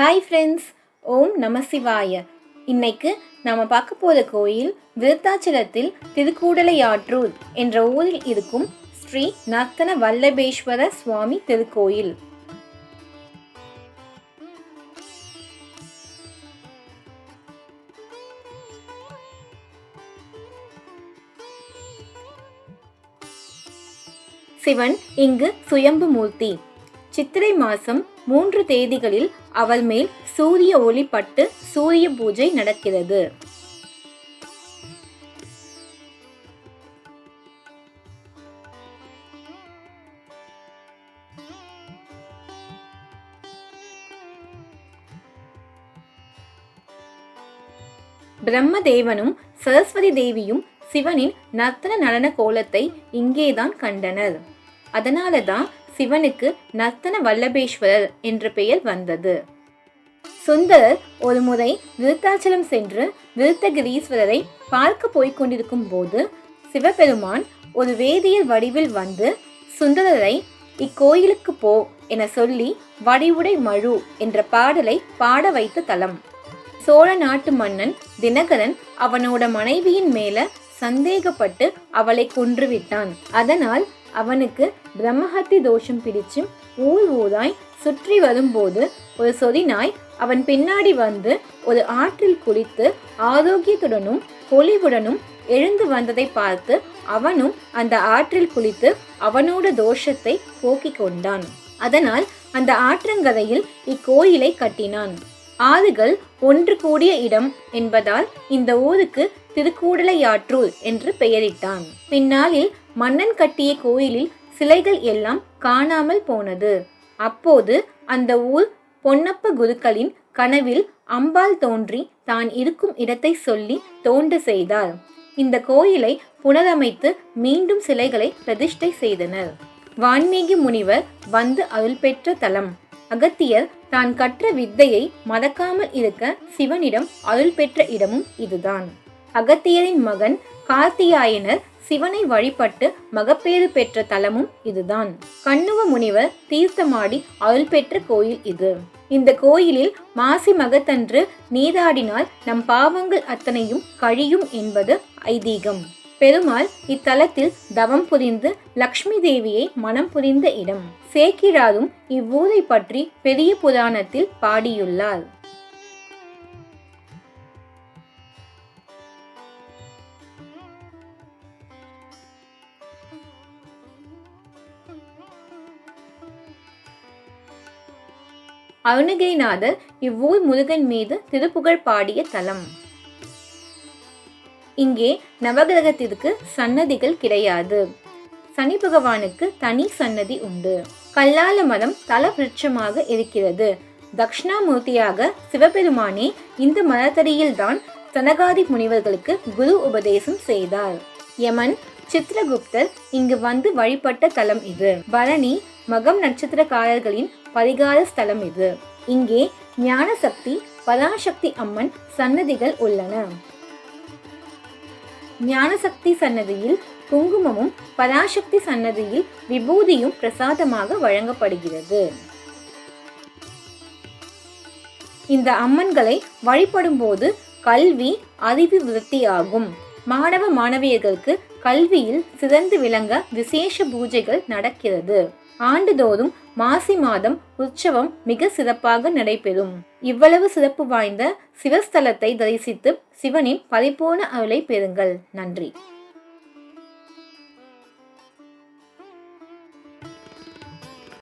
Hi friends, ஓம் நம சிவாய. இன்னைக்கு நாம பார்க்க போற கோயில் விருத்தாச்சலத்தில் திருக்கூடலையாற்றூர் என்ற ஊரில் இருக்கும் ஸ்ரீ நர்த்தன வல்லபேஸ்வர சுவாமி திருக்கோயில். சிவன் இங்கு சுயம்பு மூர்த்தி. சித்திரை மாசம் 3 தேதிகளில் அவள் மேல் சூரிய ஒளி பட்டு சூரிய பூஜை நடக்கிறது. பிரம்மதேவனும் சரஸ்வதி தேவியும் சிவனின் நர்த்தன நடன கோலத்தை இங்கேதான் கண்டனர். அதனாலதான் சிவனுக்கு நர்த்தன வல்லபேஸ்வரர் என்ற பெயர் வந்தது. சுந்தரர் ஒரு முறை விருத்தாச்சலம் சென்று விருத்தகிரீஸ்வரரை பார்க்க போய்கொண்டிருக்கும் போது சிவபெருமான் ஒரு வேதியர் வடிவில் வந்து சுந்தரரை இக்கோயிலுக்கு போ என சொல்லி வடிவுடை மழு என்ற பாடலை பாட வைத்த தலம். சோழ நாட்டு மன்னன் தினகரன் அவனோட மனைவியின் மேல சந்தேகப்பட்டு அவளை கொன்றுவிட்டான். அதனால் அவனுக்கு பிரம்மஹத்தி தோஷம் பிடிச்சு ஊராய் சுற்றி வரும்போது ஒரு சொறிநாய் அவன் பின்னாடி வந்து ஒரு ஆற்றில் குளித்து ஆரோக்கியத்துடனும் பொலிவுடனும் எழுந்து வந்ததை பார்த்து அவனும் அந்த ஆற்றில் குளித்து அவனோட தோஷத்தை போக்கிக் கொண்டான். அதனால் அந்த ஆற்றங்கரையில் இக்கோயிலை கட்டினான். ஆறுகள் ஒன்று கூடிய இடம் என்பதால் இந்த ஊருக்கு திருக்கூடலையாற்றூர் என்று பெயரிட்டான். பின்னாளில் மன்னன் கட்டிய கோயிலில் சிலைகள் எல்லாம் காணாமல் போனது. அப்போது அந்த ஊர் பொன்னப்ப குருக்களின் கனவில் அம்பாள் தோன்றி தான் இருக்கும் இடத்தை சொல்லி தோண்ட செய்தார். இந்த கோயிலை புனரமைத்து மீண்டும் சிலைகளை பிரதிஷ்டை செய்தனர். வான்மீகி முனிவர் வந்து அருள் பெற்ற தலம். அகத்தியர் தான் கற்ற வித்தையை மறக்காமல் இருக்க சிவனிடம் அருள் பெற்ற இடமும் இதுதான். அகத்தியரின் மகன் கார்த்தியாயனர் சிவனை வழிபட்டு மகப்பேறு பெற்ற தலமும் இதுதான். கண்ணுவ முனிவர் தீர்த்தமாடி அருள் பெற்ற கோயில் இது. இந்த கோயிலில் மாசி மகத்தன்று நீராடினால் நம் பாவங்கள் அத்தனையும் கழியும் என்பது ஐதீகம். பெருமாள் இத்தலத்தில் தவம் புரிந்து லக்ஷ்மி தேவியை மனம் புரிந்த இடம். சேக்கிழாரும் இவ்வூரை பற்றி பெரிய புராணத்தில் பாடியுள்ளார். அருணகிரிநாதர் இவ்வூர் முருகன் மீது திருப்புகழ் பாடிய தலம். இங்கே நவகிரகத்திற்கு சன்னதிகள் கிடையாது. சனி பகவானுக்கு தனி சன்னதி உண்டு. கல்லால மரம் தல விருட்சமாக இருக்கிறது. தக்ஷணாமூர்த்தியாக சிவபெருமானே இந்த மரத்தடியில் தான் சனகாதி முனிவர்களுக்கு குரு உபதேசம் செய்தார். யமன் சித்ரகுப்தர் இங்கு வந்து வழிபட்ட தலம் இது. பரணி மகம் நட்சத்திரக்காரர்களின் பரிகார ஸ்தலம் இது. இங்கே ஞானசக்தி பராசக்தி அம்மன் சன்னதிகள் உள்ளன. ஞானசக்தி சன்னதியில் குங்குமமும் பராசக்தி சன்னதியில் விபூதியும் பிரசாதமாக வழங்கப்படுகிறது. இந்த அம்மன்களை வழிபடும் போது கல்வி அறிவு விருத்தியாகும். மாணவ மாணவியர்களுக்கு கல்வியில் சிறந்து விளங்க விசேஷ பூஜைகள் நடக்கிறது. ஆண்டுதோறும் மாசி மாதம் உற்சவம் மிக சிறப்பாக நடைபெறும். இவ்வளவு சிறப்பு வாய்ந்த சிவஸ்தலத்தை தரிசித்து சிவனின் பரிபூர்ண அருளை பெறுங்கள். நன்றி.